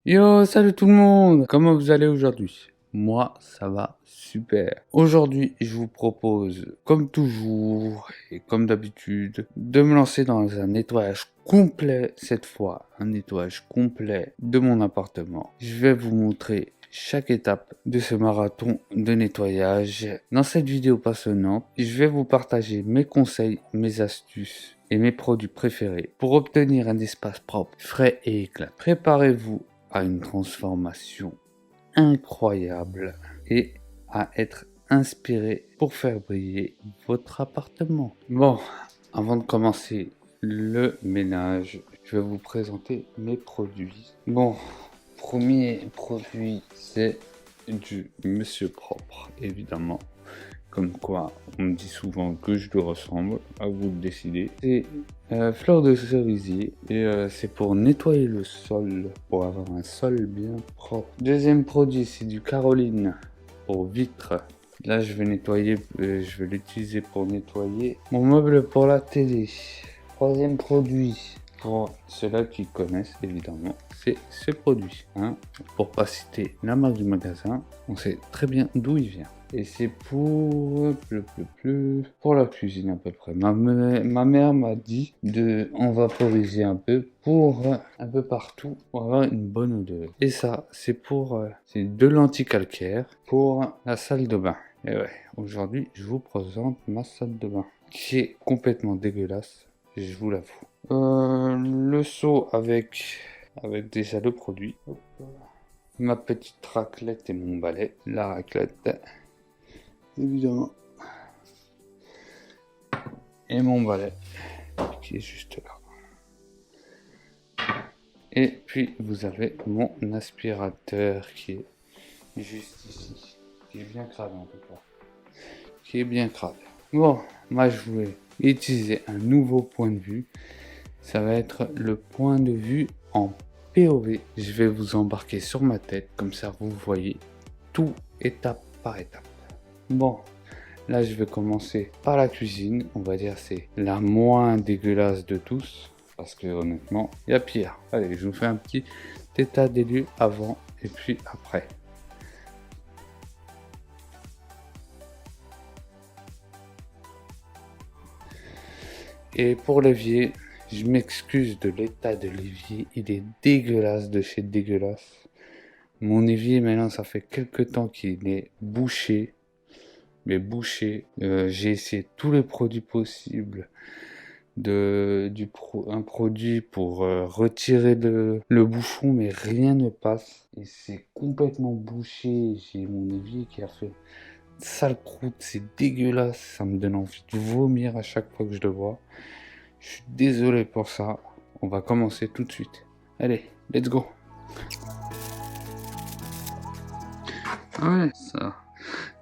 Yo, salut tout le monde! Comment vous allez aujourd'hui? Moi, ça va super. Aujourd'hui, je vous propose, comme toujours et comme d'habitude, de me lancer dans un nettoyage complet cette fois. Un nettoyage complet de mon appartement. Je vais vous montrer chaque étape de ce marathon de nettoyage. Dans cette vidéo passionnante, je vais vous partager mes conseils, mes astuces et mes produits préférés pour obtenir un espace propre, frais et éclatant. Préparez-vous à une transformation incroyable et à être inspiré pour faire briller votre appartement. Bon, avant de commencer le ménage, je vais vous présenter mes produits. Bon, premier produit, c'est du Monsieur Propre, évidemment. Comme quoi, on me dit souvent que je le ressemble, à vous de décider. C'est fleur de cerisier et c'est pour nettoyer le sol, pour avoir un sol bien propre. Deuxième produit, c'est du Caroline pour vitres. Là, je vais nettoyer, je vais l'utiliser pour nettoyer mon meuble pour la télé. Troisième produit, pour ceux-là qui connaissent évidemment, c'est ce produit. Hein. Pour pas citer la marque du magasin, on sait très bien d'où il vient. Et c'est pour pour la cuisine à peu près. Ma mère m'a dit de en vaporiser un peu pour un peu partout pour avoir une bonne odeur. Et ça, c'est pour c'est de l'anti-calcaire pour la salle de bain. Et ouais, aujourd'hui, je vous présente ma salle de bain qui est complètement dégueulasse, je vous l'avoue. Le seau avec déjà le produit. Hop. Ma petite raclette et mon balai. La raclette, évidemment. Et mon balai, qui est juste là. Et puis, vous avez mon aspirateur qui est juste ici. Qui est bien crade en tout cas. Qui est bien crade. Bon, moi je voulais utiliser un nouveau point de vue. Ça va être le point de vue en POV. Je vais vous embarquer sur ma tête, comme ça vous voyez tout étape par étape. Bon, là je vais commencer par la cuisine. On va dire c'est la moins dégueulasse de tous, parce que honnêtement, il y a pire. Allez, je vous fais un petit état des lieux avant et puis après. Et pour l'évier, je m'excuse de l'état de l'évier, il est dégueulasse de chez dégueulasse. Mon évier, maintenant, ça fait quelques temps qu'il est bouché. Mais bouché. J'ai essayé tous les produits possibles. Un produit pour retirer le bouchon, mais rien ne passe. Et c'est complètement bouché. J'ai mon évier qui a fait sale croûte. C'est dégueulasse. Ça me donne envie de vomir à chaque fois que je le vois. Je suis désolé pour ça. On va commencer tout de suite. Allez, let's go. Ah ouais, ça.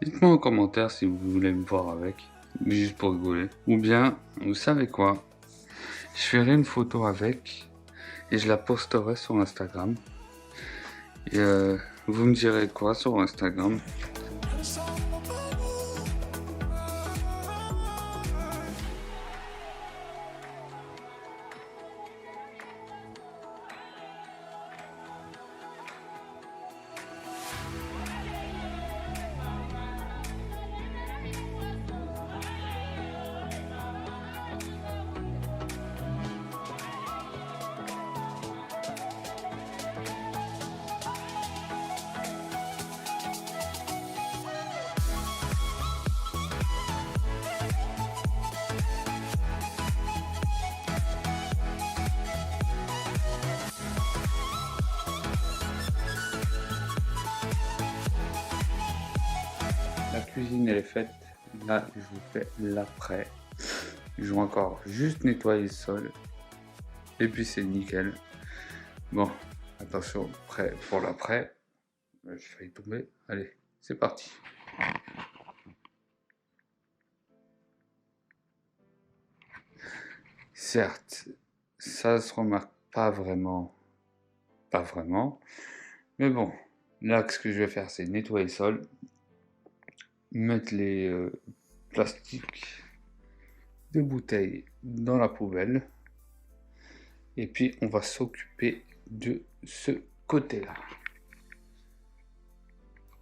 Dites-moi en commentaire si vous voulez me voir avec, juste pour rigoler. Ou bien, vous savez quoi? Je ferai une photo avec et je la posterai sur Instagram. Et vous me direz quoi sur Instagram? La cuisine elle est faite. Là, je vous fais l'après. Je vais encore juste nettoyer le sol. Et puis c'est nickel. Bon, attention, prêt pour l'après. Je failli tomber. Allez, c'est parti. Certes, ça se remarque pas vraiment. Pas vraiment. Mais bon, là, ce que je vais faire, c'est nettoyer le sol. Mettre les plastiques de bouteilles dans la poubelle. Et puis, on va s'occuper de ce côté-là.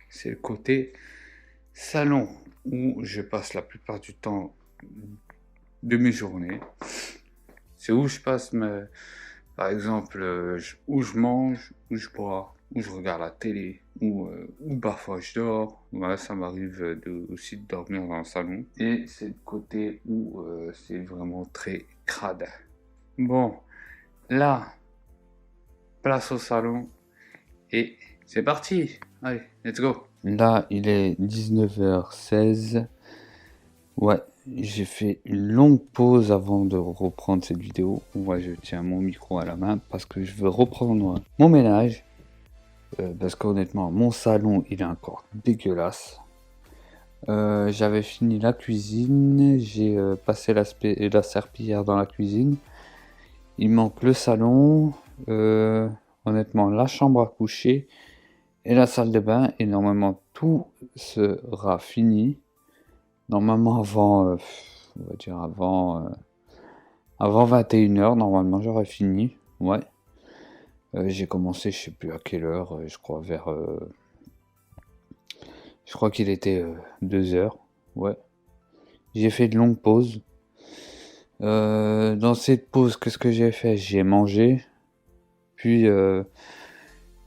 C'est le côté salon où je passe la plupart du temps de mes journées. C'est où je passe, par exemple, où je mange, où je bois, où je regarde la télé, où parfois je dors. Voilà, ça m'arrive aussi de dormir dans le salon. Et c'est le côté où c'est vraiment très crade. Bon, là, place au salon et c'est parti. Allez, let's go. Là, il est 19h16. Ouais, j'ai fait une longue pause avant de reprendre cette vidéo. Ouais, je tiens mon micro à la main parce que je veux reprendre mon ménage. Parce qu'honnêtement, mon salon, il est encore dégueulasse. J'avais fini la cuisine, j'ai passé la serpillière dans la cuisine. Il manque le salon, honnêtement, la chambre à coucher et la salle de bain. Et normalement, tout sera fini. Normalement, avant, on va dire avant 21h, normalement, j'aurais fini. Ouais. J'ai commencé, je sais plus à quelle heure, je crois je crois qu'il était 2h. Ouais. J'ai fait de longues pauses. Dans cette pause, qu'est-ce que j'ai fait? J'ai mangé. Puis de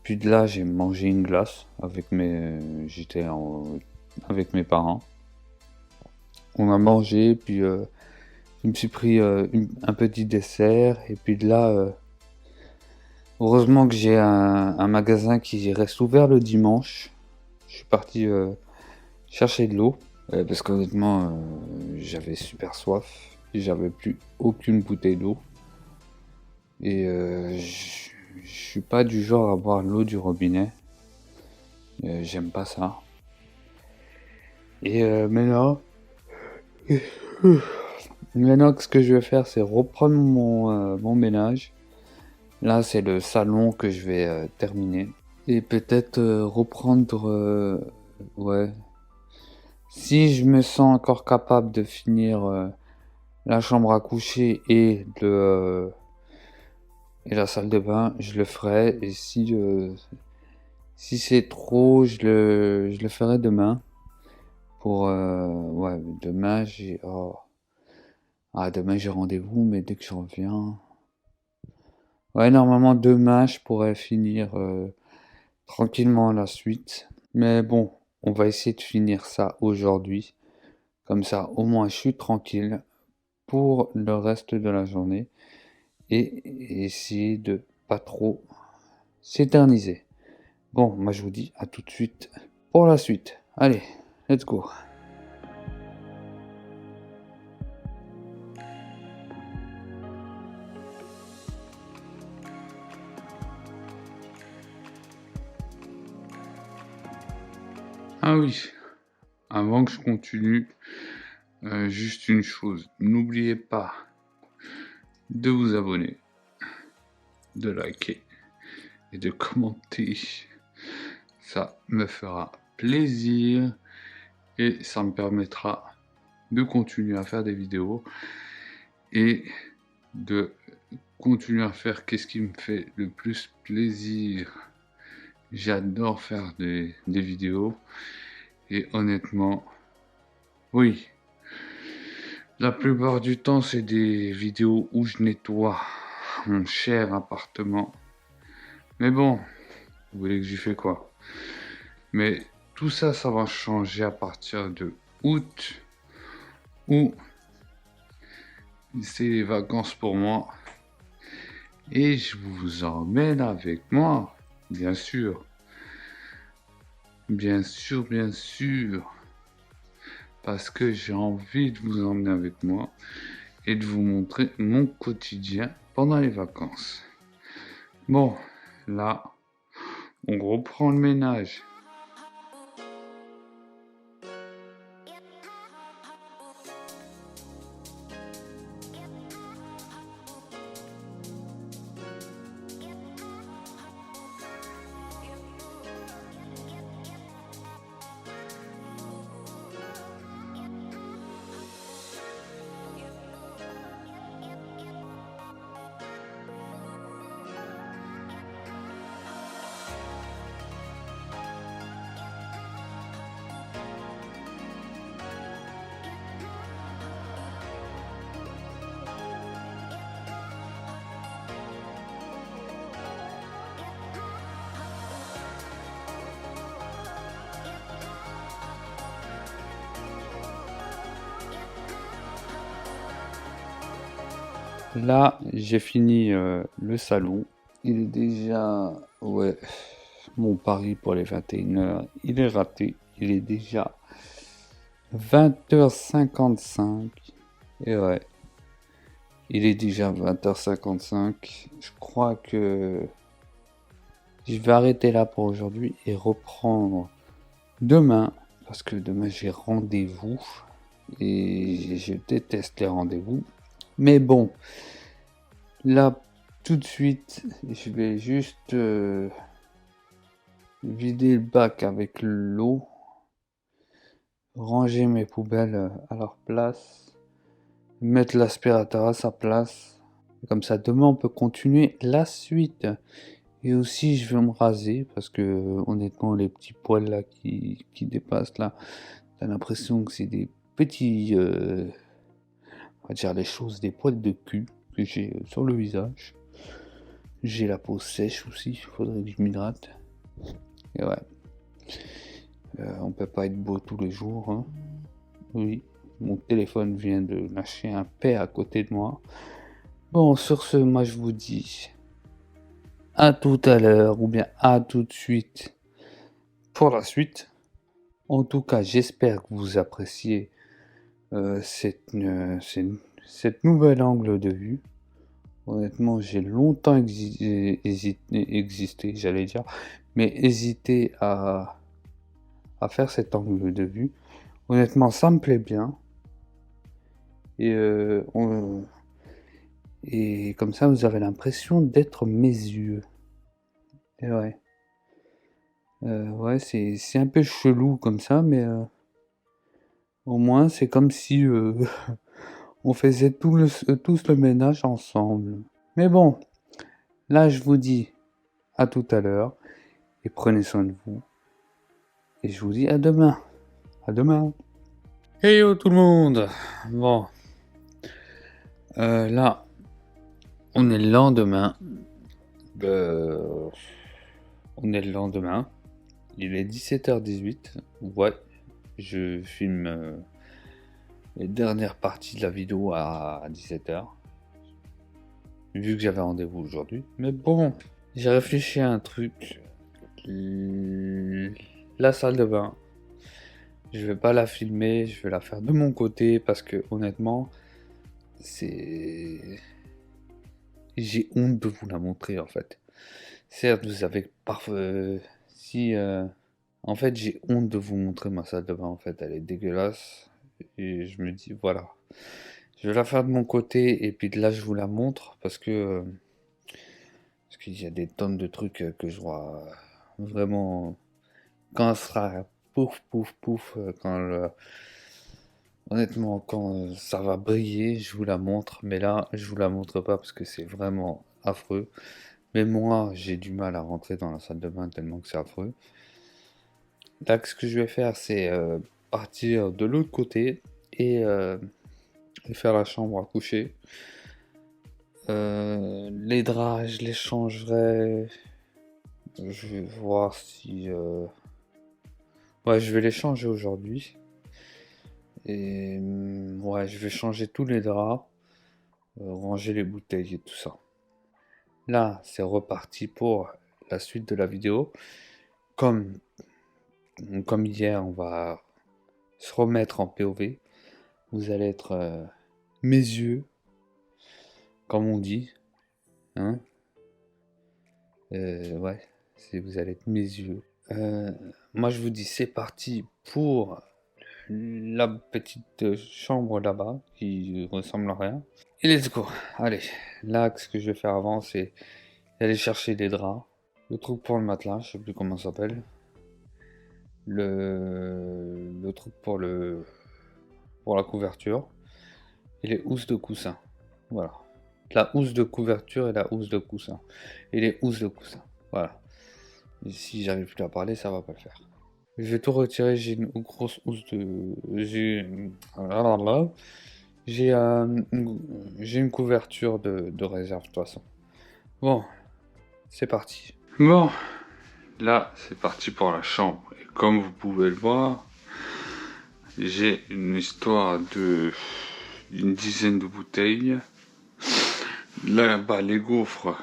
là, j'ai mangé une glace avec avec mes parents. On a mangé, puis je me suis pris un petit dessert. Et puis de là, heureusement que j'ai un magasin qui reste ouvert le dimanche. Je suis parti chercher de l'eau. Parce qu'honnêtement, j'avais super soif. J'avais plus aucune bouteille d'eau. Et je suis pas du genre à boire l'eau du robinet. J'aime pas ça. Et maintenant, ce que je vais faire, c'est reprendre mon ménage. Là, c'est le salon que je vais terminer. Et peut-être reprendre... ouais. Si je me sens encore capable de finir la chambre à coucher et la salle de bain, je le ferai. Et si c'est trop, je le ferai demain. Ouais, demain demain j'ai rendez-vous, mais dès que je reviens... Ouais, normalement demain je pourrais finir tranquillement la suite. Mais bon, on va essayer de finir ça aujourd'hui. Comme ça, au moins je suis tranquille pour le reste de la journée. Et essayer de pas trop s'éterniser. Bon, moi je vous dis à tout de suite pour la suite. Allez, let's go. Ah oui, avant que je continue, juste une chose, n'oubliez pas de vous abonner, de liker et de commenter. Ça me fera plaisir et ça me permettra de continuer à faire des vidéos et de continuer à faire qu'est-ce qui me fait le plus plaisir. J'adore faire des vidéos et honnêtement, oui, la plupart du temps c'est des vidéos où je nettoie mon cher appartement. Mais bon, vous voulez que j'y fais quoi? Mais tout ça, ça va changer à partir de août où c'est les vacances pour moi. Et je vous emmène avec moi, bien sûr. Bien sûr, bien sûr. Parce que j'ai envie de vous emmener avec moi et de vous montrer mon quotidien pendant les vacances. Bon, là, on reprend le ménage. là, j'ai fini le salon. Il est déjà... Ouais, mon pari pour les 21h, il est raté. Il est déjà 20h55. Et ouais, il est déjà 20h55. Je crois que je vais arrêter là pour aujourd'hui et reprendre demain. Parce que demain, j'ai rendez-vous. Et je déteste les rendez-vous. Mais bon, là, tout de suite, je vais juste vider le bac avec l'eau, ranger mes poubelles à leur place, mettre l'aspirateur à sa place. Comme ça, demain, on peut continuer la suite. Et aussi, je vais me raser parce que, honnêtement, les petits poils là qui dépassent là, t'as l'impression que c'est des petits, on va dire les choses, des poils de cul que j'ai sur le visage. J'ai la peau sèche aussi, il faudrait que je m'hydrate. Et ouais, on peut pas être beau tous les jours. Hein. Oui, mon téléphone vient de lâcher un paix à côté de moi. Bon, sur ce, moi je vous dis à tout à l'heure ou bien à tout de suite pour la suite. En tout cas, j'espère que vous appréciez cette nouvel angle de vue. Honnêtement, j'ai longtemps existé, j'allais dire, mais hésité à faire cet angle de vue. Honnêtement, ça me plaît bien. Et, et comme ça, vous avez l'impression d'être mes yeux. Et ouais. Ouais, c'est un peu chelou comme ça, mais au moins, c'est comme si on faisait tous le ménage ensemble. Mais bon, là, je vous dis à tout à l'heure et prenez soin de vous. Et je vous dis à demain. À demain. Hey yo tout le monde. Bon. Là, on est le lendemain. On est le lendemain. Il est 17h18. Ouais. Je filme les dernières parties de la vidéo à 17h. Vu que j'avais rendez-vous aujourd'hui. Mais bon, j'ai réfléchi à un truc. La salle de bain. Je vais pas la filmer, je vais la faire de mon côté parce que honnêtement, c'est... J'ai honte de vous la montrer en fait. Certes, vous avez parfois... si... En fait, j'ai honte de vous montrer ma salle de bain en fait. Elle est dégueulasse. Et je me dis, voilà. Je vais la faire de mon côté et puis de là, je vous la montre parce que... parce qu'il y a des tonnes de trucs que je vois vraiment... Quand ce sera pouf, pouf, pouf, quand le... Honnêtement, quand ça va briller, je vous la montre, mais là, je vous la montre pas parce que c'est vraiment affreux. Mais moi, j'ai du mal à rentrer dans la salle de bain tellement que c'est affreux. Là, ce que je vais faire, c'est partir de l'autre côté et faire la chambre à coucher. Les draps, je les changerai. Je vais voir si... Ouais, je vais les changer aujourd'hui. Et ouais, je vais changer tous les draps, ranger les bouteilles et tout ça. Là, c'est reparti pour la suite de la vidéo. Comme hier, on va se remettre en POV. Vous allez être mes yeux, comme on dit. Hein ouais, vous allez être mes yeux. Moi, je vous dis, c'est parti pour la petite chambre là-bas qui ressemble à rien. Et let's go. Allez, là, ce que je vais faire avant, c'est aller chercher des draps. Le truc pour le matelas, je sais plus comment ça s'appelle. Le truc pour la couverture. Et les housses de coussin. Voilà. La housse de couverture et la housse de coussin. Et les housses de coussin. Voilà. Et si j'arrive plus à parler, ça va pas le faire. Je vais tout retirer, j'ai une grosse housse de... J'ai une couverture de réserve de toute façon. Bon, c'est parti. Bon, là c'est parti pour la chambre. Et comme vous pouvez le voir, j'ai une histoire de une dizaine de bouteilles. Là, bah, les gaufres.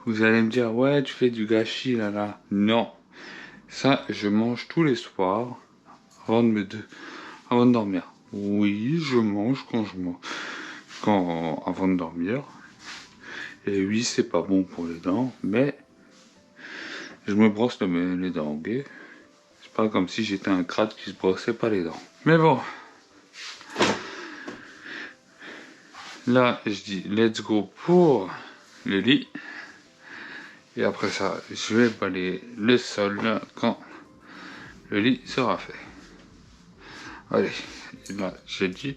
Vous allez me dire, ouais, tu fais du gâchis, là, là. Non. Ça, je mange tous les soirs avant de dormir. Oui, je mange avant de dormir. Et oui, c'est pas bon pour les dents, mais je me brosse les dents, ok? C'est pas comme si j'étais un crade qui se brossait pas les dents. Mais bon. Là, je dis let's go pour le lit. Et après ça, je vais balayer le sol là, quand le lit sera fait. Allez, et là, j'ai dit,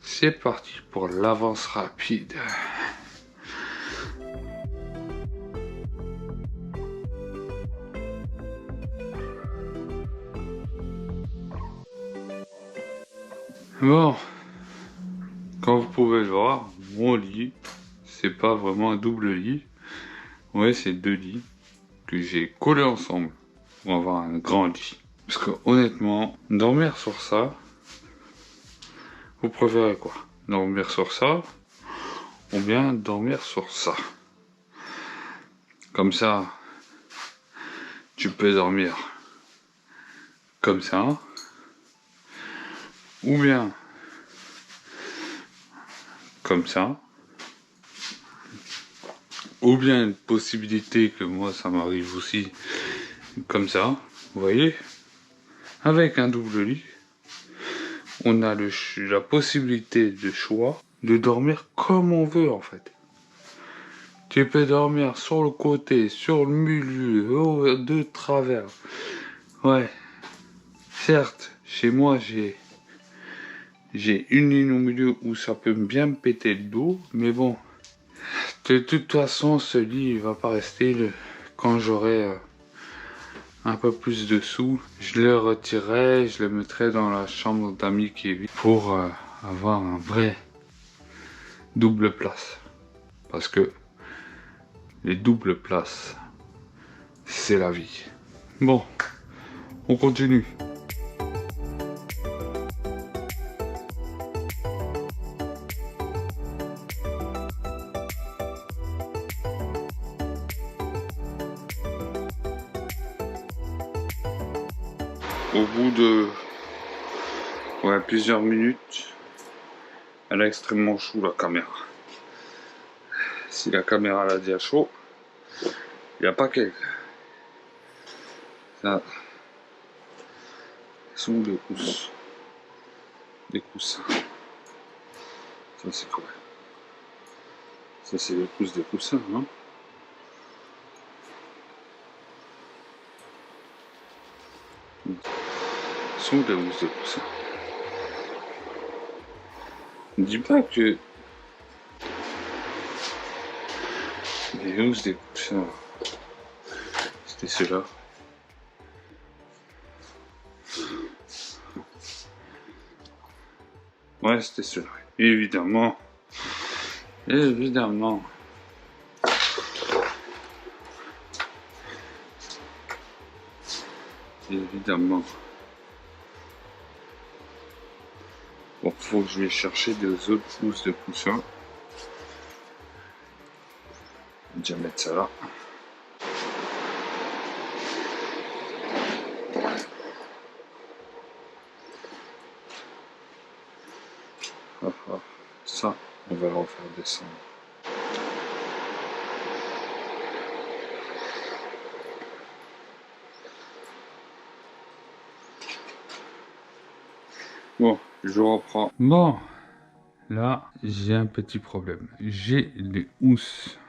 c'est parti pour l'avance rapide. Bon, comme vous pouvez le voir, mon lit, c'est pas vraiment un double lit. Ouais, c'est deux lits que j'ai collés ensemble pour avoir un grand lit. Parce que honnêtement, dormir sur ça, vous préférez quoi? Dormir sur ça ou bien dormir sur ça? Comme ça, tu peux dormir comme ça, ou bien comme ça, ou bien une possibilité que moi ça m'arrive aussi comme ça, vous voyez, avec un double lit, on a la possibilité de choix de dormir comme on veut en fait. Tu peux dormir sur le côté, sur le milieu, de travers. Ouais, certes, chez moi j'ai une ligne au milieu où ça peut bien me péter le dos, mais bon, de toute façon, ce lit il va pas rester. Quand j'aurai un peu plus de sous, je le retirerai, je le mettrai dans la chambre d'amis qui est vide pour avoir un vrai double place. Parce que les doubles places, c'est la vie. Bon, on continue. Au bout de plusieurs minutes, elle a extrêmement chaud la caméra. Si la caméra l'a dit à chaud, il n'y a pas qu'elle. Ça, sont les coussins. Des coussins. Ça c'est quoi? Ça c'est les cousses des coussins, non? Sont des housses de coussins. Ne dis pas que les housses des coussins, c'était ceux-là. Ouais, c'était ceux-là. Évidemment. Évidemment. Évidemment. Bon, faut que je vais chercher des autres housses de coussins. Je vais déjà mettre ça là. Ça, on va le refaire descendre. Bon, je reprends. Bon, là, j'ai un petit problème. J'ai les housses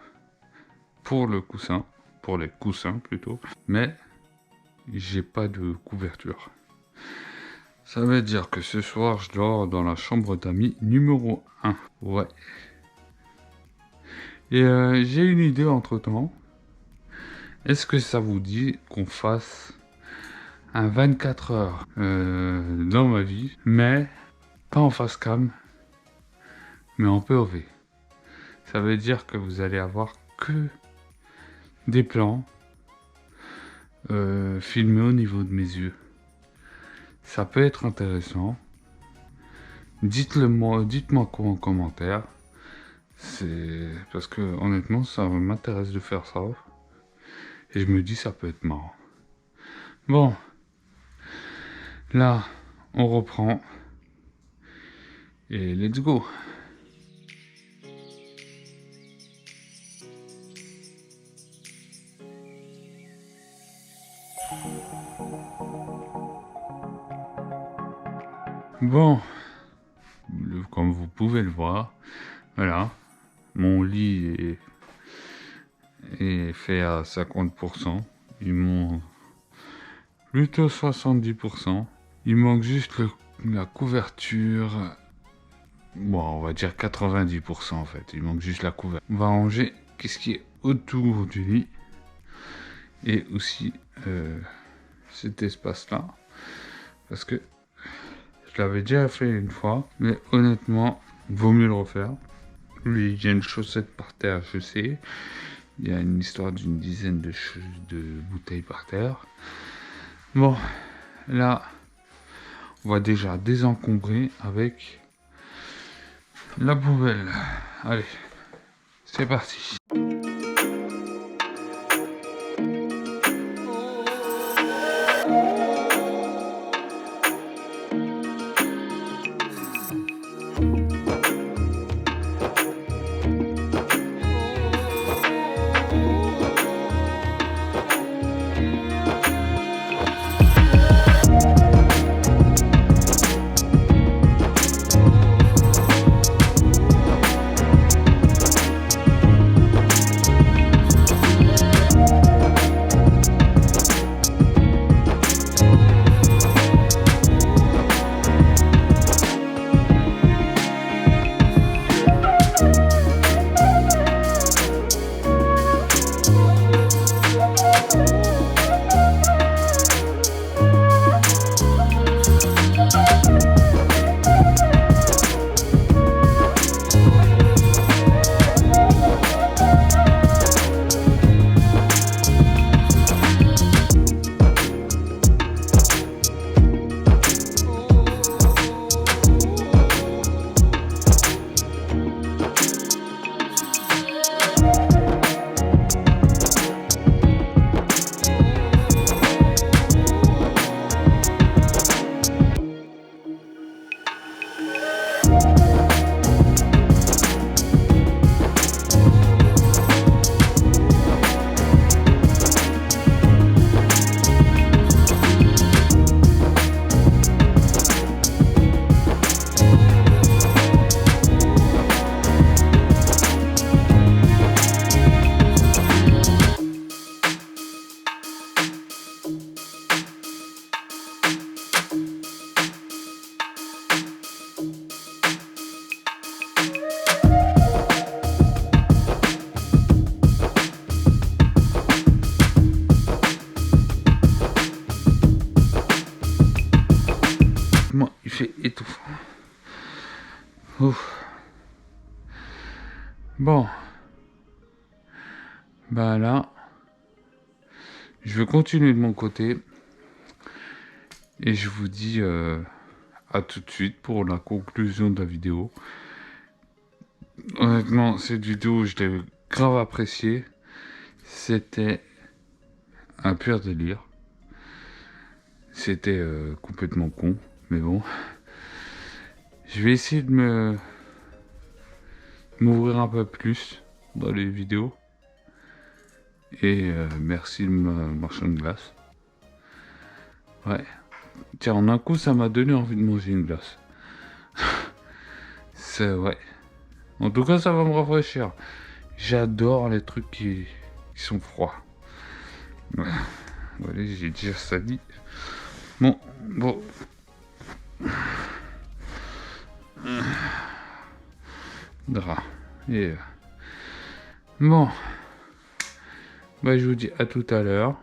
pour le coussin, pour les coussins plutôt, mais j'ai pas de couverture. Ça veut dire que ce soir, je dors dans la chambre d'amis numéro 1. Ouais. Et j'ai une idée entre-temps. Est-ce que ça vous dit qu'on fasse un 24 heures dans ma vie, mais pas en face cam, mais en POV? Ça veut dire que vous allez avoir que des plans filmés au niveau de mes yeux. Ça peut être intéressant. Dites-moi en commentaire. C'est parce que honnêtement, ça m'intéresse de faire ça. Et je me dis, ça peut être marrant. Bon, là, on reprend. Et let's go. Bon, comme vous pouvez le voir, voilà, mon lit est fait à 50%. Ils m'ont plutôt 70%. Il manque juste la couverture. Bon, on va dire 90% en fait. Il manque juste la couverture. On va ranger qu'est-ce qui est autour du lit. Et aussi cet espace-là. Parce que je l'avais déjà fait une fois. Mais honnêtement, vaut mieux le refaire. Oui, il y a une chaussette par terre, je sais. Il y a une histoire d'une dizaine de bouteilles par terre. Bon, là, on va déjà désencombrer avec la poubelle. Allez, c'est parti. Moi, il fait étouffant. Ouf. Bon. Bah là, je vais continuer de mon côté. Et je vous dis à tout de suite pour la conclusion de la vidéo. Honnêtement, cette vidéo, je l'ai grave appréciée. C'était un pur délire. C'était complètement con, mais bon. Je vais essayer de m'ouvrir un peu plus dans les vidéos. Et merci le marchand de glace. Ouais. Tiens, en un coup, ça m'a donné envie de manger une glace. C'est ouais. En tout cas, ça va me rafraîchir. J'adore les trucs qui sont froids. Ouais. Voilà, j'ai déjà ça dit. Bon. Drap. Et bon. Bah, je vous dis à tout à l'heure.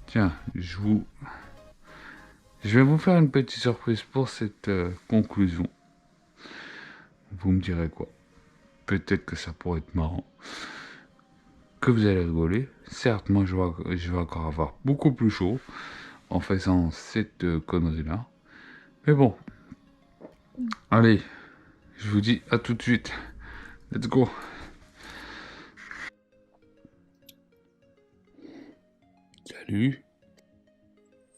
Tiens, je vais vous faire une petite surprise pour cette conclusion. Vous me direz quoi? Peut-être que ça pourrait être marrant. Que vous allez rigoler. Certes, moi je vais encore avoir beaucoup plus chaud en faisant cette connerie-là. Mais bon. Allez, je vous dis à tout de suite. Let's go. Salut.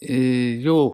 Et yo.